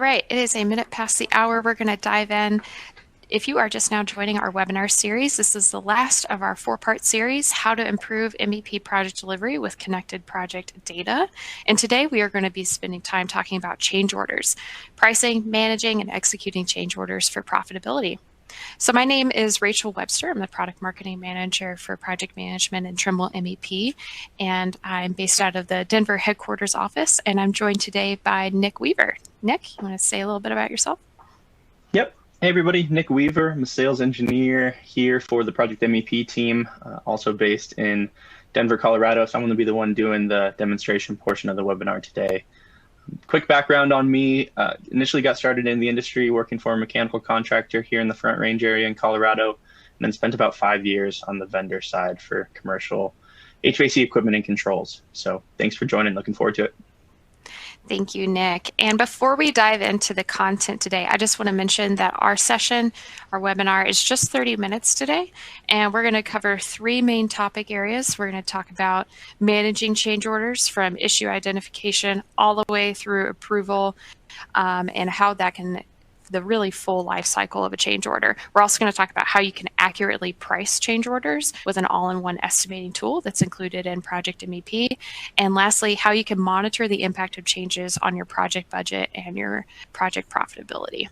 right, it is a minute past the hour. We're going to dive in. If you are just now joining our webinar series, this is the last of our four-part series, How to Improve MEP Project Delivery with Connected Project Data. And today we are going to be spending time talking about change orders, pricing, managing, and executing change orders for profitability. So my name is Rachel Webster. I'm the Product Marketing Manager for Project Management in Trimble MEP, and I'm based out of the Denver headquarters office, and I'm joined today by Nick Weaver. Nick, you want to say a little bit about yourself? Yep. Hey, everybody. Nick Weaver. I'm a sales engineer here for the Project MEP team, also based in Denver, Colorado. So I'm going to be the one doing the demonstration portion of the webinar today. Quick background on me. Initially got started in the industry working for a mechanical contractor here in the Front Range area in Colorado, and then spent about 5 years on the vendor side for commercial HVAC equipment and controls. So thanks for joining. Looking forward to it. Thank you, Nick. And before we dive into the content today, I just want to mention that our session, our webinar, is just 30 minutes today, and we're going to cover three main topic areas. We're going to talk about managing change orders from issue identification all the way through approval, and how that can the really full life cycle of a change order. We're also going to talk about how you can accurately price change orders with an all-in-one estimating tool that's included in Project MEP. And lastly, how you can monitor the impact of changes on your project budget and your project profitability.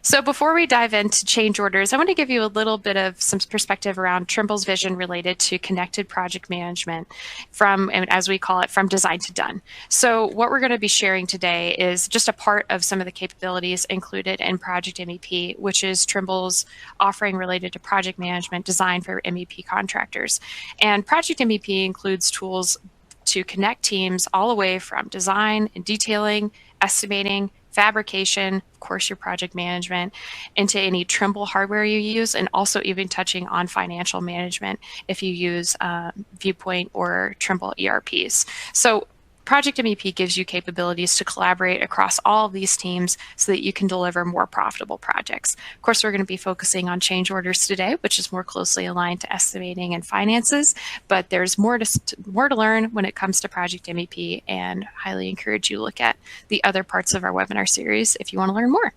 So before we dive into change orders, I want to give you a little bit of some perspective around Trimble's vision related to connected project management from, and as we call it, from design to done. So what we're going to be sharing today is just a part of some of the capabilities included in Project MEP, which is Trimble's offering related to project management designed for MEP contractors. And Project MEP includes tools to connect teams all the way from design and detailing, estimating, fabrication, of course your project management, into any Trimble hardware you use, and also even touching on financial management if you use Viewpoint or Trimble ERPs. So Project MEP gives you capabilities to collaborate across all of these teams so that you can deliver more profitable projects. Of course, we're going to be focusing on change orders today, which is more closely aligned to estimating and finances, but there's more to learn when it comes to Project MEP, and highly encourage you to look at the other parts of our webinar series if you want to learn more.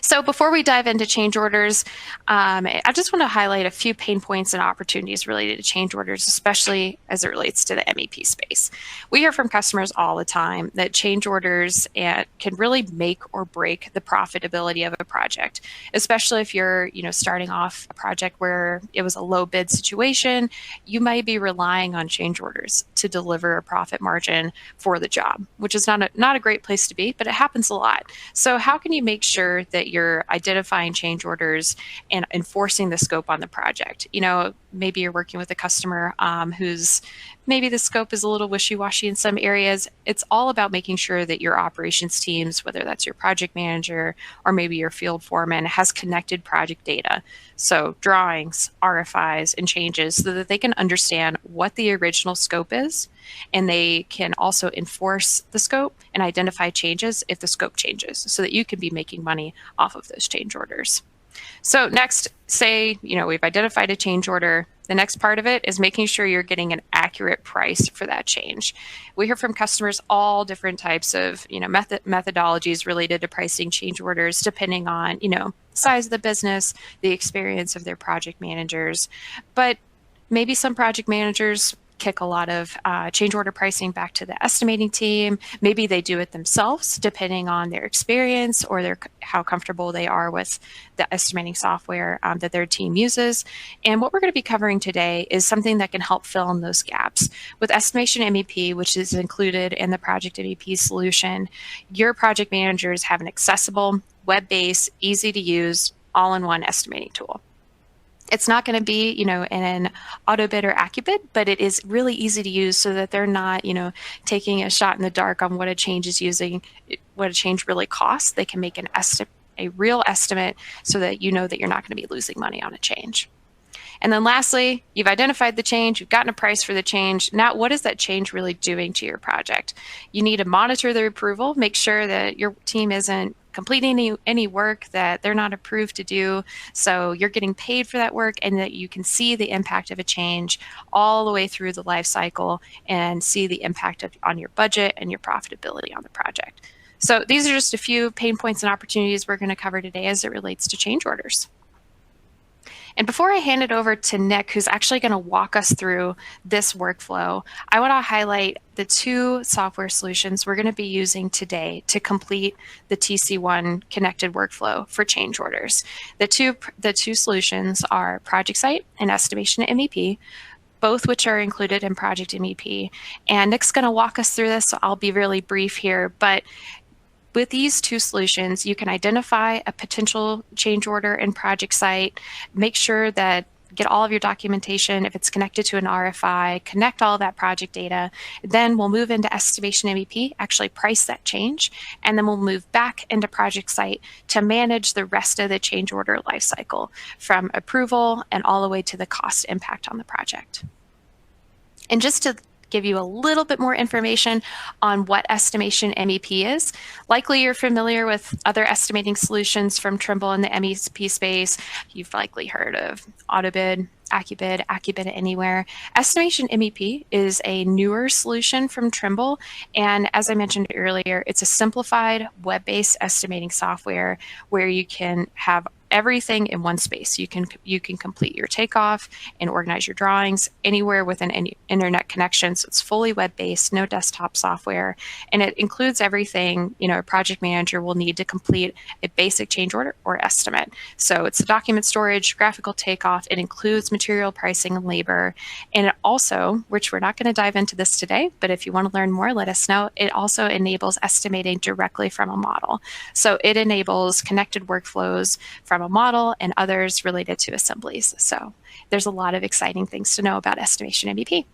So before we dive into change orders, I just want to highlight a few pain points and opportunities related to change orders, especially as it relates to the MEP space. We hear from customers all the time that change orders can really make or break the profitability of a project, especially if you're starting off a project where it was a low bid situation. You might be relying on change orders to deliver a profit margin for the job, which is not a great place to be, but it happens a lot. So how can you make sure that you're identifying change orders and enforcing the scope on the project? Maybe you're working with a customer who's maybe the scope is a little wishy-washy in some areas. It's all about making sure that your operations teams, whether that's your project manager or maybe your field foreman, has connected project data. So drawings, RFIs, and changes so that they can understand what the original scope is, and they can also enforce the scope and identify changes if the scope changes so that you can be making money off of those change orders. So next, say, we've identified a change order. The next part of it is making sure you're getting an accurate price for that change. We hear from customers all different types of, methodologies related to pricing change orders, depending on, size of the business, the experience of their project managers. But maybe some project managers kick a lot of change order pricing back to the estimating team. Maybe they do it themselves, depending on their experience or how comfortable they are with the estimating software that their team uses. And what we're going to be covering today is something that can help fill in those gaps. With Estimation MEP, which is included in the Project MEP solution, your project managers have an accessible, web-based, easy-to-use, all-in-one estimating tool. It's not going to be, in an AutoBid or AccuBid, but it is really easy to use so that they're not, taking a shot in the dark on what a change really costs. They can make a real estimate so that that you're not going to be losing money on a change. And then lastly, you've identified the change, you've gotten a price for the change. Now, what is that change really doing to your project? You need to monitor the approval, make sure that your team isn't completing any work that they're not approved to do, so you're getting paid for that work, and that you can see the impact of a change all the way through the life cycle and see the impact on your budget and your profitability on the project. So these are just a few pain points and opportunities we're going to cover today as it relates to change orders. And before I hand it over to Nick, who's actually going to walk us through this workflow, I want to highlight the two software solutions we're going to be using today to complete the TC1 connected workflow for change orders. The two solutions are ProjectSight and Estimation MEP, both which are included in Project MEP. And Nick's going to walk us through this, so I'll be really brief here, but with these two solutions, you can identify a potential change order in ProjectSight, make sure that get all of your documentation. If it's connected to an RFI, connect all of that project data. Then we'll move into Estimation MEP, actually price that change, and then we'll move back into ProjectSight to manage the rest of the change order lifecycle from approval and all the way to the cost impact on the project. And just to give you a little bit more information on what Estimation MEP is. Likely you're familiar with other estimating solutions from Trimble in the MEP space. You've likely heard of AutoBid, AccuBid Anywhere. Estimation MEP is a newer solution from Trimble, and as I mentioned earlier, it's a simplified web-based estimating software where you can have everything in one space. You can complete your takeoff and organize your drawings anywhere with an internet connection. So it's fully web-based, no desktop software, and it includes everything a project manager will need to complete a basic change order or estimate. So it's document storage, graphical takeoff. It includes material pricing and labor, and it also, which we're not going to dive into this today, but if you want to learn more, let us know. It also enables estimating directly from a model. So it enables connected workflows from a model and others related to assemblies. So there's a lot of exciting things to know about Estimation MEP.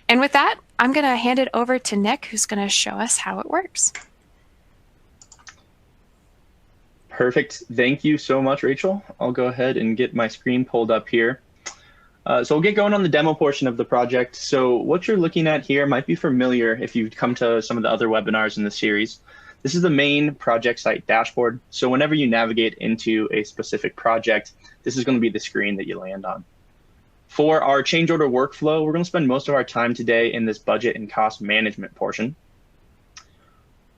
And with that, I'm going to hand it over to Nick, who's going to show us how it works. Perfect. Thank you so much, Rachel. I'll go ahead and get my screen pulled up here. So we'll get going on the demo portion of the project. So what you're looking at here might be familiar if you've come to some of the other webinars in the series. This is the main ProjectSight dashboard. So whenever you navigate into a specific project, this is going to be the screen that you land on. For our change order workflow, we're going to spend most of our time today in this budget and cost management portion.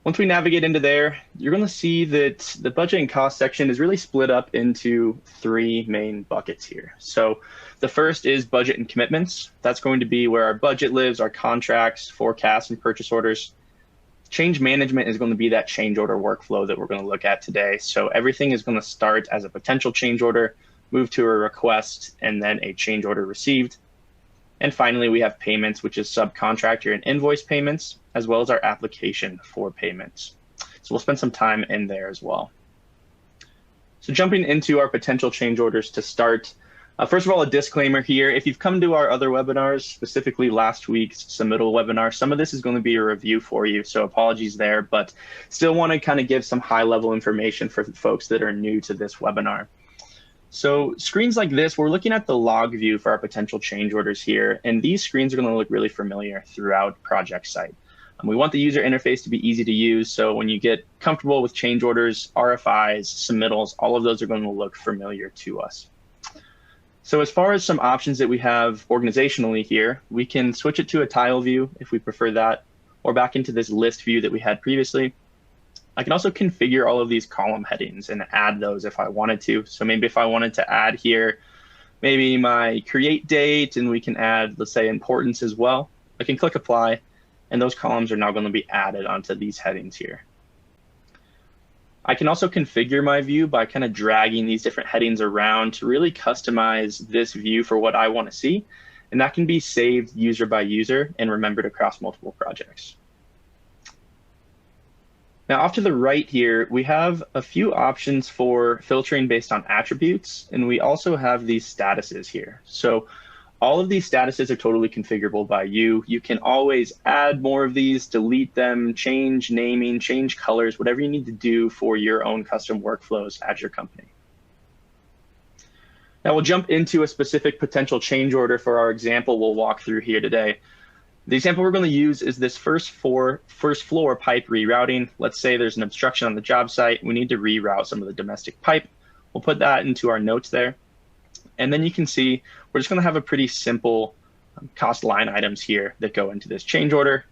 Once we navigate into there, you're going to see that the budget and cost section is really split up into three main buckets here. So the first is budget and commitments. That's going to be where our budget lives, our contracts, forecasts, and purchase orders. Change management is going to be that change order workflow that we're going to look at today. So everything is going to start as a potential change order, move to a request, and then a change order received. And finally, we have payments, which is subcontractor and invoice payments, as well as our application for payments. So we'll spend some time in there as well. So jumping into our potential change orders to start, first of all, a disclaimer here. If you've come to our other webinars, specifically last week's submittal webinar, some of this is going to be a review for you, so apologies there, but still want to kind of give some high-level information for folks that are new to this webinar. So screens like this, we're looking at the log view for our potential change orders here, and these screens are going to look really familiar throughout ProjectSight. We want the user interface to be easy to use, so when you get comfortable with change orders, RFIs, submittals, all of those are going to look familiar to us. So as far as some options that we have organizationally here, we can switch it to a tile view if we prefer that, or back into this list view that we had previously. I can also configure all of these column headings and add those if I wanted to. So maybe if I wanted to add here, maybe my create date, and we can add, let's say, importance as well. I can click apply, and those columns are now going to be added onto these headings here. I can also configure my view by kind of dragging these different headings around to really customize this view for what I want to see. And that can be saved user by user and remembered across multiple projects. Now, off to the right here, we have a few options for filtering based on attributes, and we also have these statuses here. So all of these statuses are totally configurable by you. You can always add more of these, delete them, change naming, change colors, whatever you need to do for your own custom workflows at your company. Now we'll jump into a specific potential change order for our example we'll walk through here today. The example we're going to use is this first floor pipe rerouting. Let's say there's an obstruction on the job site. We need to reroute some of the domestic pipe. We'll put that into our notes there. And then you can see we're just going to have a pretty simple cost line items here that go into this change order.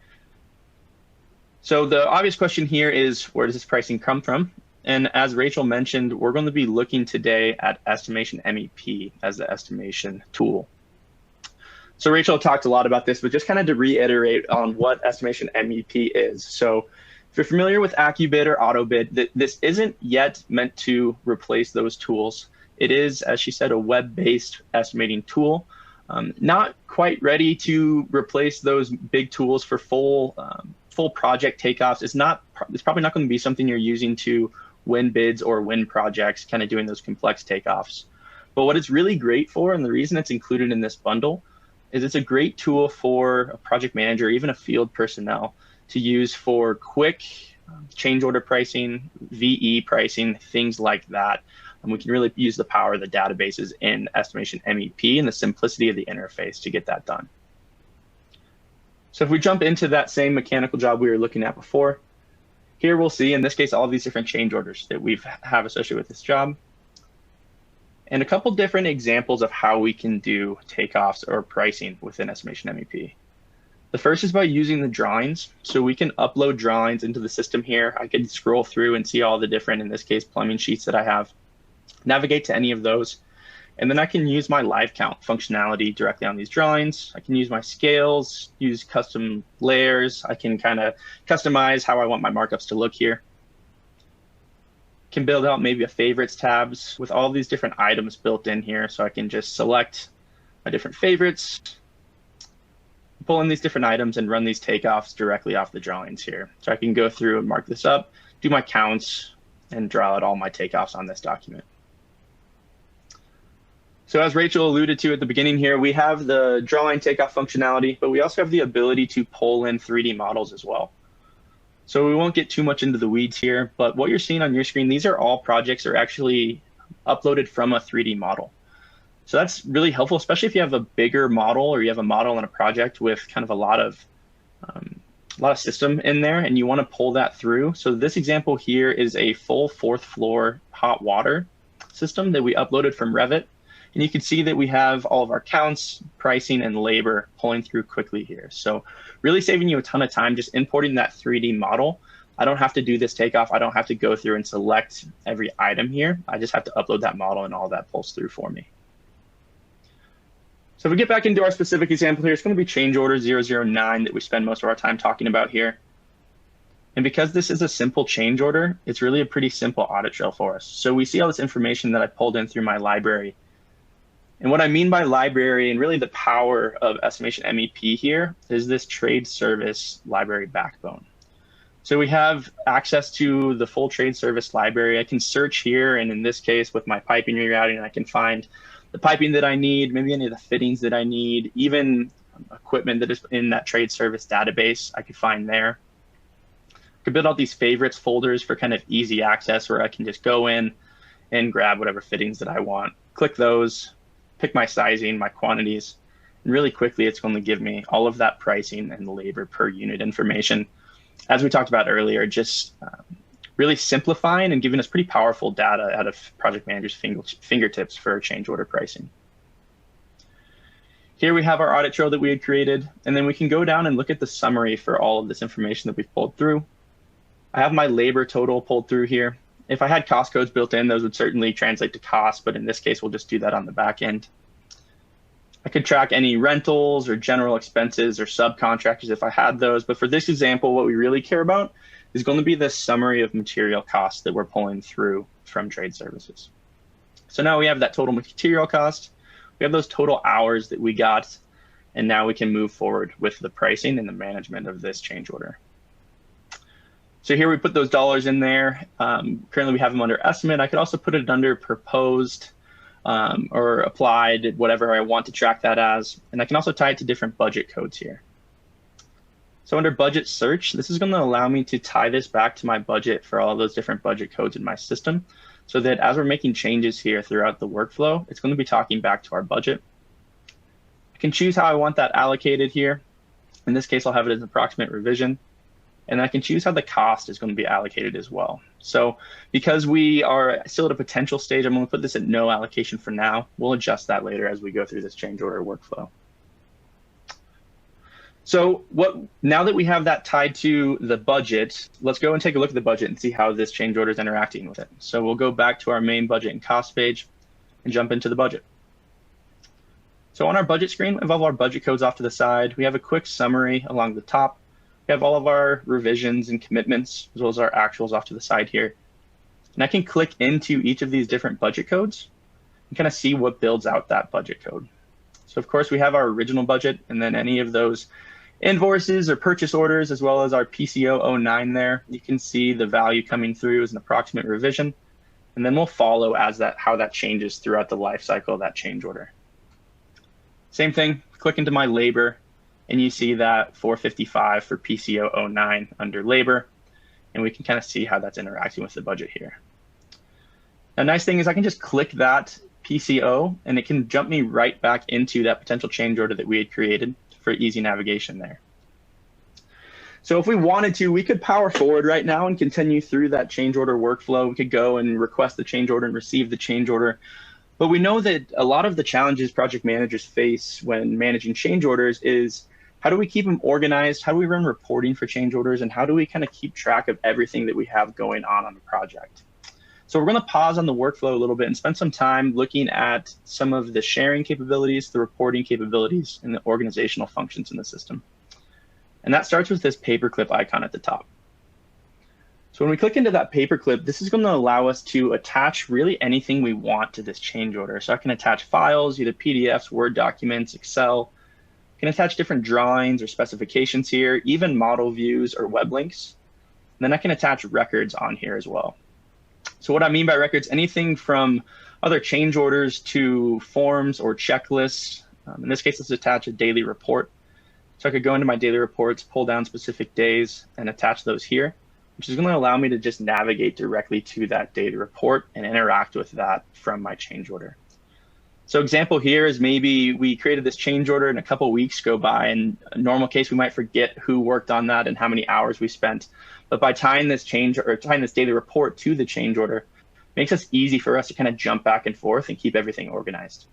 So the obvious question here is, where does this pricing come from? And as Rachel mentioned, we're going to be looking today at estimation MEP as the estimation tool. So Rachel talked a lot about this, but just kind of to reiterate on what estimation MEP is. So if you're familiar with AccuBid or AutoBid, this isn't yet meant to replace those tools. It is, as she said, a web-based estimating tool. Not quite ready to replace those big tools for full project takeoffs. It's probably not going to be something you're using to win bids or win projects, kind of doing those complex takeoffs. But what it's really great for, and the reason it's included in this bundle, is it's a great tool for a project manager, even a field personnel, to use for quick change order pricing, VE pricing, things like that. And we can really use the power of the databases in estimation MEP and the simplicity of the interface to get that done. So if we jump into that same mechanical job we were looking at before, here we'll see, in this case, all of these different change orders that we have associated with this job. And a couple different examples of how we can do takeoffs or pricing within estimation MEP. The first is by using the drawings. So we can upload drawings into the system here. I can scroll through and see all the different, in this case, plumbing sheets that I have, navigate to any of those. And then I can use my live count functionality directly on these drawings. I can use my scales, use custom layers. I can kind of customize how I want my markups to look here. Can build out maybe a favorites tabs with all these different items built in here. So I can just select my different favorites, pull in these different items and run these takeoffs directly off the drawings here. So I can go through and mark this up, do my counts, and draw out all my takeoffs on this document. So as Rachel alluded to at the beginning here, we have the drawing takeoff functionality, but we also have the ability to pull in 3D models as well. So we won't get too much into the weeds here, but what you're seeing on your screen, these are all projects that are actually uploaded from a 3D model. So that's really helpful, especially if you have a bigger model or you have a model in a project with kind of a lot of system in there and you want to pull that through. So this example here is a full 4th floor hot water system that we uploaded from Revit. And you can see that we have all of our counts, pricing, and labor pulling through quickly here. So really saving you a ton of time just importing that 3D model. I don't have to do this takeoff. I don't have to go through and select every item here. I just have to upload that model and all that pulls through for me. So if we get back into our specific example here, it's going to be change order 009 that we spend most of our time talking about here. And because this is a simple change order, it's really a pretty simple audit trail for us. So we see all this information that I pulled in through my library. And what I mean by library and really the power of estimation MEP here is this trade service library backbone. So we have access to the full trade service library. I can search here, and in this case with my piping rerouting, I can find the piping that I need, maybe any of the fittings that I need, even equipment that is in that trade service database I could find there. I could build out these favorites folders for kind of easy access where I can just go in and grab whatever fittings that I want, click those, pick my sizing, my quantities, and really quickly it's going to give me all of that pricing and labor per unit information. As we talked about earlier, just really simplifying and giving us pretty powerful data out of project managers' fingertips for change order pricing. Here we have our audit trail that we had created, and then we can go down and look at the summary for all of this information that we've pulled through. I have my labor total pulled through here. If I had cost codes built in, those would certainly translate to cost, but in this case, we'll just do that on the back end. I could track any rentals or general expenses or subcontractors if I had those, but for this example, what we really care about is going to be the summary of material costs that we're pulling through from trade services. So now we have that total material cost, we have those total hours that we got, and now we can move forward with the pricing and the management of this change order. So here we put those dollars in there. Currently we have them under estimate. I could also put it under proposed or applied, whatever I want to track that as. And I can also tie it to different budget codes here. So under budget search, this is going to allow me to tie this back to my budget for all those different budget codes in my system, so that as we're making changes here throughout the workflow, it's going to be talking back to our budget. I can choose how I want that allocated here. In this case, I'll have it as an approximate revision. And I can choose how the cost is going to be allocated as well. So because we are still at a potential stage, I'm going to put this at no allocation for now. We'll adjust that later as we go through this change order workflow. So now that we have that tied to the budget, let's go and take a look at the budget and see how this change order is interacting with it. So we'll go back to our main budget and cost page and jump into the budget. So on our budget screen, we have all our budget codes off to the side. We have a quick summary along the top. We have all of our revisions and commitments, as well as our actuals off to the side here. And I can click into each of these different budget codes and kind of see what builds out that budget code. So of course, we have our original budget, and then any of those invoices or purchase orders, as well as our PCO 09 there. You can see the value coming through as an approximate revision, and then we'll follow as how that changes throughout the life cycle of that change order. Same thing, click into my labor, and you see that 455 for PCO 09 under labor, and we can kind of see how that's interacting with the budget here. Now, nice thing is I can just click that PCO, and it can jump me right back into that potential change order that we had created for easy navigation there. So if we wanted to, we could power forward right now and continue through that change order workflow. We could go and request the change order and receive the change order. But we know that a lot of the challenges project managers face when managing change orders is how do we keep them organized? How do we run reporting for change orders? And how do we kind of keep track of everything that we have going on the project? So we're going to pause on the workflow a little bit and spend some time looking at some of the sharing capabilities, the reporting capabilities, and the organizational functions in the system. And that starts with this paperclip icon at the top. So when we click into that paperclip, this is going to allow us to attach really anything we want to this change order. So I can attach files, either PDFs, Word documents, Excel. I can attach different drawings or specifications here, even model views or web links. And then I can attach records on here as well. So what I mean by records, anything from other change orders to forms or checklists. In this case, let's attach a daily report. So I could go into my daily reports, pull down specific days, and attach those here, which is going to allow me to just navigate directly to that daily report and interact with that from my change order. So example here is maybe we created this change order and a couple weeks go by. In a normal case, we might forget who worked on that and how many hours we spent. But by tying this daily report to the change order, it makes it easy for us to kind of jump back and forth and keep everything organized.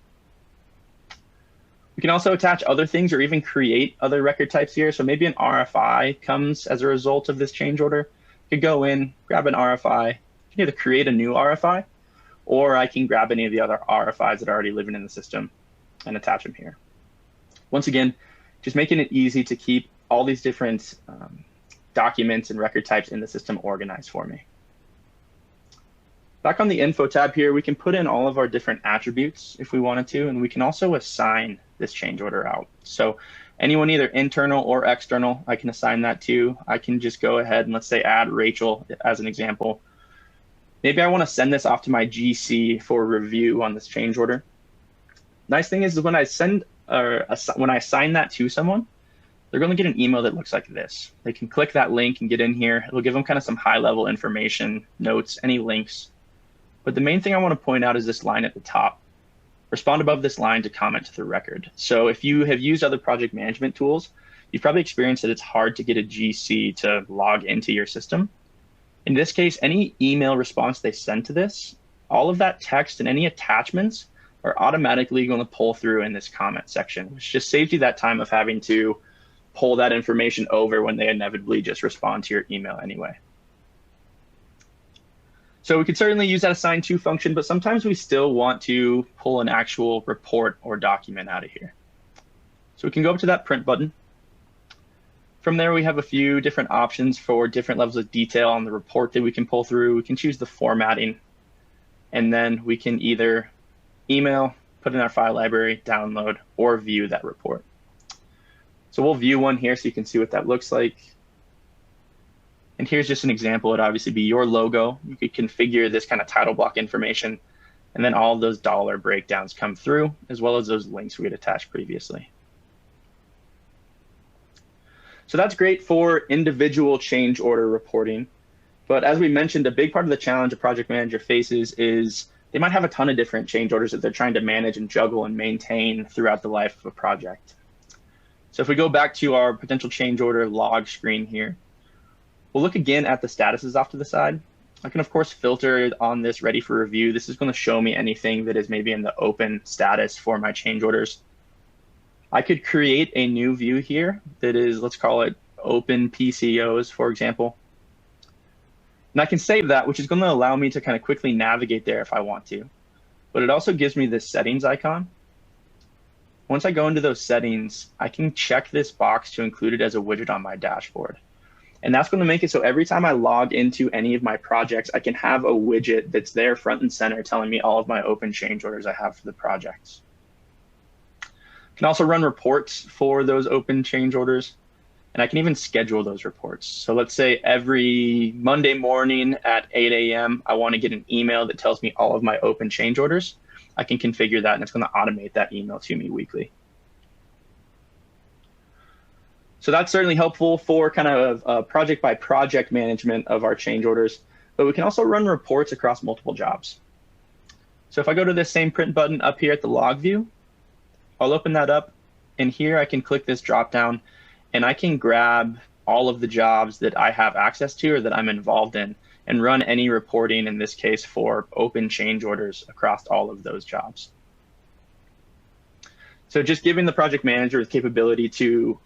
We can also attach other things or even create other record types here. So maybe an RFI comes as a result of this change order. You could go in, grab an RFI. You can either create a new RFI, or I can grab any of the other RFIs that are already living in the system and attach them here. Once again, just making it easy to keep all these different documents and record types in the system organized for me. Back on the info tab here, we can put in all of our different attributes if we wanted to, and we can also assign this change order out. So anyone either internal or external, I can assign that to. I can just go ahead and let's say add Rachel as an example. Maybe I want to send this off to my GC for review on this change order. Nice thing is when I assign that to someone, they're going to get an email that looks like this. They can click that link and get in here. It'll give them kind of some high-level information, notes, any links. But the main thing I want to point out is this line at the top. Respond above this line to comment to the record. So if you have used other project management tools, you've probably experienced that it's hard to get a GC to log into your system. In this case, any email response they send to this, all of that text and any attachments are automatically going to pull through in this comment section, which just saves you that time of having to pull that information over when they inevitably just respond to your email anyway. So we could certainly use that assign to function, but sometimes we still want to pull an actual report or document out of here. So we can go up to that print button. From there, we have a few different options for different levels of detail on the report that we can pull through. We can choose the formatting, and then we can either email, put in our file library, download, or view that report. So we'll view one here so you can see what that looks like. And here's just an example. It'd obviously be your logo. You could configure this kind of title block information, and then all of those dollar breakdowns come through, as well as those links we had attached previously. So that's great for individual change order reporting. But as we mentioned, a big part of the challenge a project manager faces is they might have a ton of different change orders that they're trying to manage and juggle and maintain throughout the life of a project. So if we go back to our potential change order log screen here, we'll look again at the statuses off to the side. I can, of course, filter on this ready for review. This is going to show me anything that is maybe in the open status for my change orders. I could create a new view here that is, let's call it open PCOs, for example. And I can save that, which is going to allow me to kind of quickly navigate there if I want to. But it also gives me this settings icon. Once I go into those settings, I can check this box to include it as a widget on my dashboard. And that's going to make it so every time I log into any of my projects, I can have a widget that's there front and center telling me all of my open change orders I have for the projects. I can also run reports for those open change orders, and I can even schedule those reports. So let's say every Monday morning at 8 a.m., I want to get an email that tells me all of my open change orders. I can configure that, and it's going to automate that email to me weekly. So that's certainly helpful for kind of project by project management of our change orders, but we can also run reports across multiple jobs. So if I go to this same print button up here at the log view, I'll open that up, and here I can click this drop down, and I can grab all of the jobs that I have access to or that I'm involved in and run any reporting, in this case, for open change orders across all of those jobs. So just giving the project manager the capability to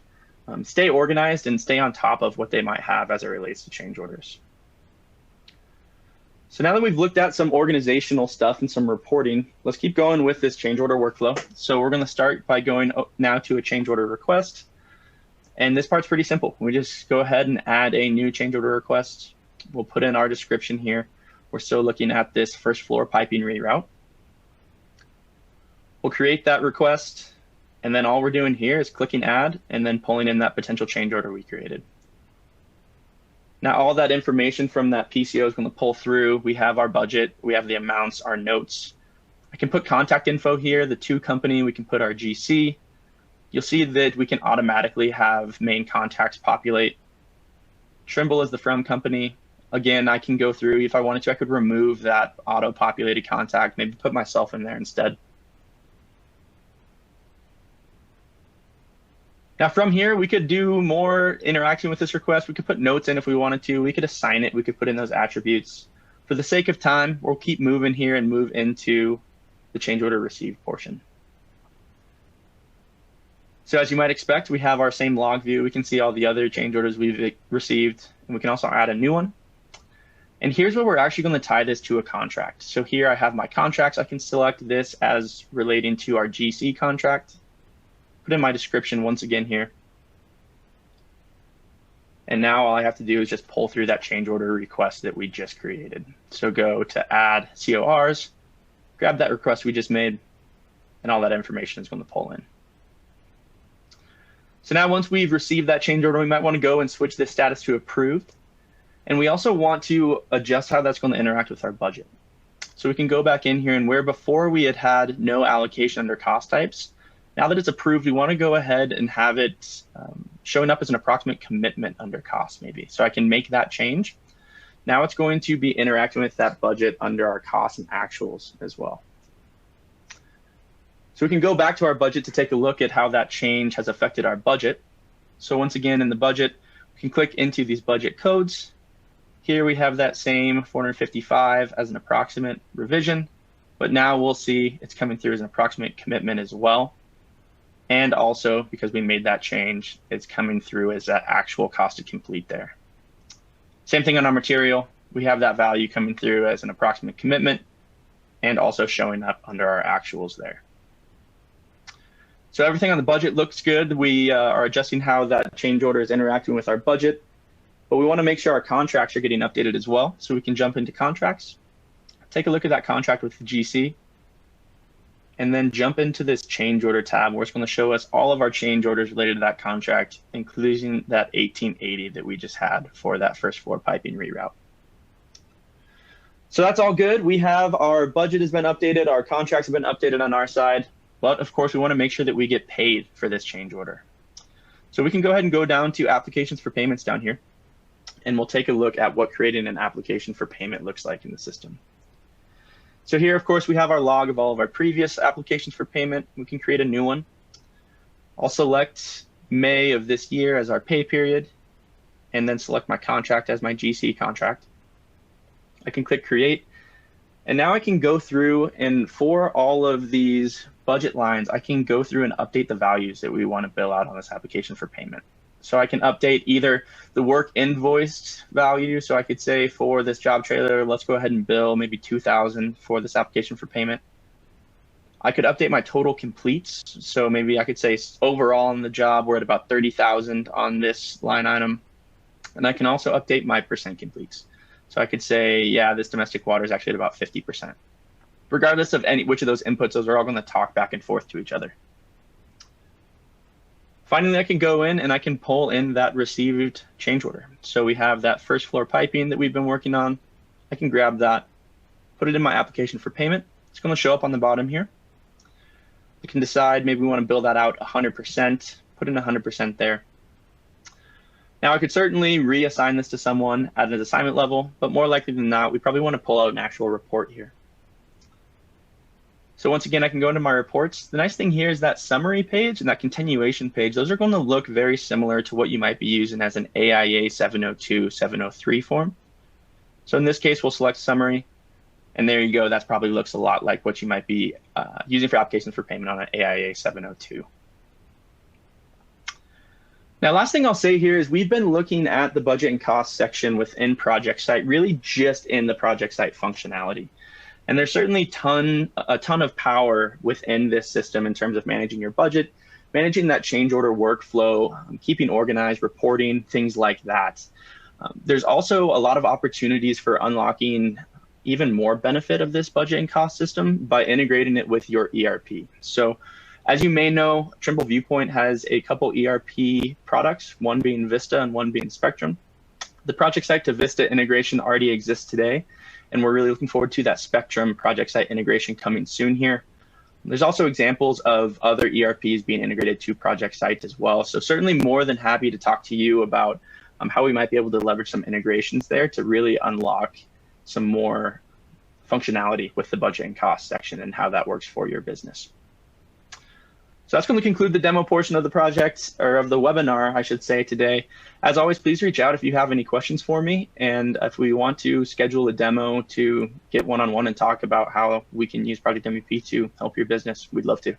stay organized and stay on top of what they might have as it relates to change orders. So now that we've looked at some organizational stuff and some reporting, let's keep going with this change order workflow. So we're going to start by going now to a change order request. And this part's pretty simple. We just go ahead and add a new change order request. We'll put in our description here. We're still looking at this first floor piping reroute. We'll create that request. And then all we're doing here is clicking add and then pulling in that potential change order we created. Now, all that information from that PCO is going to pull through. We have our budget, we have the amounts, our notes. I can put contact info here, the to company, we can put our GC. You'll see that we can automatically have main contacts populate. Trimble is the from company. Again, I can go through, if I wanted to, I could remove that auto-populated contact, maybe put myself in there instead. Now from here, we could do more interaction with this request. We could put notes in if we wanted to. We could assign it. We could put in those attributes. For the sake of time, we'll keep moving here and move into the change order received portion. So as you might expect, we have our same log view. We can see all the other change orders we've received, and we can also add a new one. And here's where we're actually going to tie this to a contract. So here I have my contracts. I can select this as relating to our GC contract. Put in my description once again here. And now all I have to do is just pull through that change order request that we just created. So go to add CORs, grab that request we just made, and all that information is going to pull in. So now once we've received that change order, we might want to go and switch this status to approved. And we also want to adjust how that's going to interact with our budget. So we can go back in here, and where before we had no allocation under cost types, now that it's approved, we want to go ahead and have it showing up as an approximate commitment under cost maybe. So I can make that change. Now it's going to be interacting with that budget under our costs and actuals as well. So we can go back to our budget to take a look at how that change has affected our budget. So once again, in the budget, we can click into these budget codes. Here we have that same 455 as an approximate revision, but now we'll see it's coming through as an approximate commitment as well. And also, because we made that change, it's coming through as that actual cost to complete there. Same thing on our material. We have that value coming through as an approximate commitment and also showing up under our actuals there. So everything on the budget looks good. We are adjusting how that change order is interacting with our budget, but we want to make sure our contracts are getting updated as well. So we can jump into contracts, take a look at that contract with the GC, and then jump into this change order tab where it's going to show us all of our change orders related to that contract, including that 1880 that we just had for that first floor piping reroute. So that's all good. We have our budget has been updated, our contracts have been updated on our side, but of course we want to make sure that we get paid for this change order. So we can go ahead and go down to applications for payments down here, and we'll take a look at what creating an application for payment looks like in the system. So here, of course, we have our log of all of our previous applications for payment. We can create a new one. I'll select May of this year as our pay period, and then select my contract as my GC contract. I can click create, and now I can go through, and for all of these budget lines, I can go through and update the values that we want to bill out on this application for payment. So I can update either the work invoiced value. So I could say for this job trailer, let's go ahead and bill maybe $2,000 for this application for payment. I could update my total completes. So maybe I could say overall on the job, we're at about 30,000 on this line item. And I can also update my percent completes. So I could say, yeah, this domestic water is actually at about 50%. Regardless of which of those inputs, those are all going to talk back and forth to each other. Finally, I can go in and I can pull in that received change order. So we have that first floor piping that we've been working on. I can grab that, put it in my application for payment. It's going to show up on the bottom here. I can decide maybe we want to bill that out 100%, put in 100% there. Now, I could certainly reassign this to someone at an assignment level, but more likely than not, we probably want to pull out an actual report here. So once again, I can go into my reports. The nice thing here is that summary page and that continuation page, those are going to look very similar to what you might be using as an AIA 702, 703 form. So in this case, we'll select summary. And there you go. That probably looks a lot like what you might be using for applications for payment on an AIA 702. Now, last thing I'll say here is we've been looking at the budget and cost section within ProjectSight, really just in the ProjectSight functionality. And there's certainly a ton of power within this system in terms of managing your budget, managing that change order workflow, keeping organized, reporting, things like that. There's also a lot of opportunities for unlocking even more benefit of this budget and cost system by integrating it with your ERP. So as you may know, Trimble Viewpoint has a couple ERP products, one being Vista and one being Spectrum. The ProjectSight to Vista integration already exists today, and we're really looking forward to that Spectrum ProjectSight integration coming soon here. There's also examples of other ERPs being integrated to ProjectSight as well. So certainly more than happy to talk to you about how we might be able to leverage some integrations there to really unlock some more functionality with the budget and cost section and how that works for your business. So that's going to conclude the demo portion of the project, or of the webinar, I should say, today. As always, please reach out if you have any questions for me. And if we want to schedule a demo to get one-on-one and talk about how we can use Project MEP to help your business, we'd love to.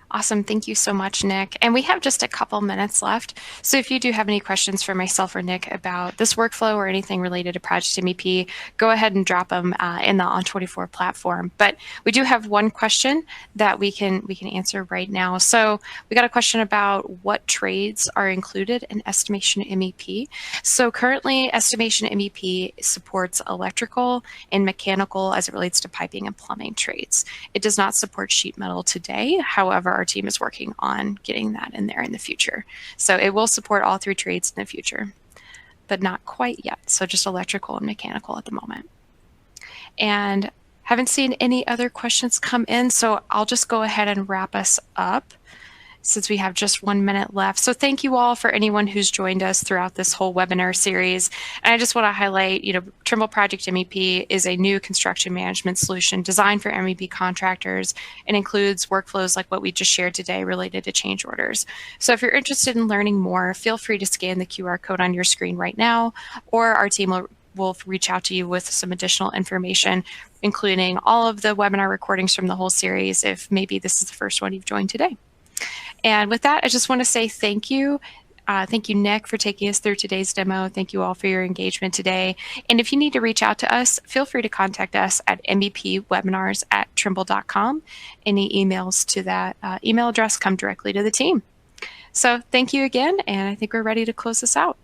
Awesome. Thank you so much, Nick. And we have just a couple minutes left. So if you do have any questions for myself or Nick about this workflow or anything related to Project MEP, go ahead and drop them in the On24 platform. But we do have one question that we can answer right now. So we got a question about what trades are included in Estimation MEP. So currently, Estimation MEP supports electrical and mechanical as it relates to piping and plumbing trades. It does not support sheet metal today. However, our team is working on getting that in there in the future. So it will support all three trades in the future, but not quite yet. So just electrical and mechanical at the moment. And haven't seen any other questions come in, so I'll just go ahead and wrap us up since we have just 1 minute left. So thank you all for anyone who's joined us throughout this whole webinar series. And I just want to highlight, Trimble Project MEP is a new construction management solution designed for MEP contractors and includes workflows like what we just shared today related to change orders. So if you're interested in learning more, feel free to scan the QR code on your screen right now, or our team will reach out to you with some additional information, including all of the webinar recordings from the whole series, if maybe this is the first one you've joined today. And with that, I just want to say thank you. Thank you, Nick, for taking us through today's demo. Thank you all for your engagement today. And if you need to reach out to us, feel free to contact us at mepwebinars@trimble.com. Any emails to that email address come directly to the team. So thank you again, and I think we're ready to close this out.